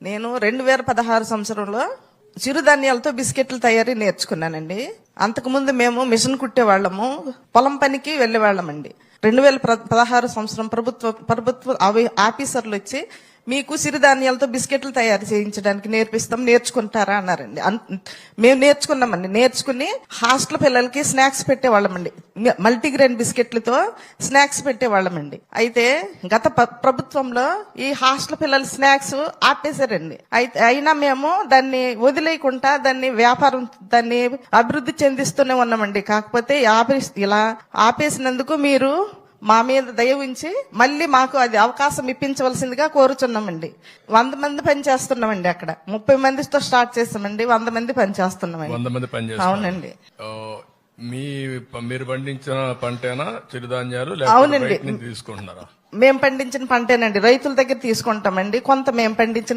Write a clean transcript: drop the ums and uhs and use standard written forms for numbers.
నేను 2016 సంవత్సరంలో చిరుధాన్యాలతో బిస్కెట్లు తయారీ నేర్చుకున్నానండి. అంతకుముందు మేము మిషన్ కుట్టేవాళ్ళము, పొలం పనికి వెళ్లేవాళ్ళమండి. 2016 సంవత్సరం ప్రభుత్వ ఆఫీసర్లు వచ్చి మీకు సిరిధాన్యాలతో బిస్కెట్లు తయారు చేయించడానికి నేర్చుకుంటారా అన్నారండి. మేము నేర్చుకున్నామండి. నేర్చుకుని హాస్టల్ పిల్లలకి స్నాక్స్ పెట్టేవాళ్ళమండి. మల్టీగ్రెయిన్ బిస్కెట్లతో స్నాక్స్ పెట్టేవాళ్ళమండి. అయితే గత ప్రభుత్వంలో ఈ హాస్టల్ పిల్లల స్నాక్స్ ఆపేశారండి. అయినా మేము దాన్ని వదిలేయకుండా దాన్ని అభివృద్ధి చెందిస్తూనే ఉన్నామండి. కాకపోతే ఇలా ఆపేసినందుకు మీరు మా మీద దయ ఉంచి మళ్ళీ మాకు అది అవకాశం ఇప్పించవలసిందిగా కోరుచున్నామండి. 100 మంది పనిచేస్తున్నామండి. అక్కడ 30 మందితో స్టార్ట్ చేస్తామండి. 100 మంది పనిచేస్తున్నామండి. 100 మంది పనిచేస్తున్నారు. అవునండి. మీరు పండించిన పంటేనా చిరుధాన్యాలు? అవునండి, తీసుకుంటున్నారా? మేము పండించిన పంటేనండి. రైతుల దగ్గర తీసుకుంటామండి. కొంత మేము పండించిన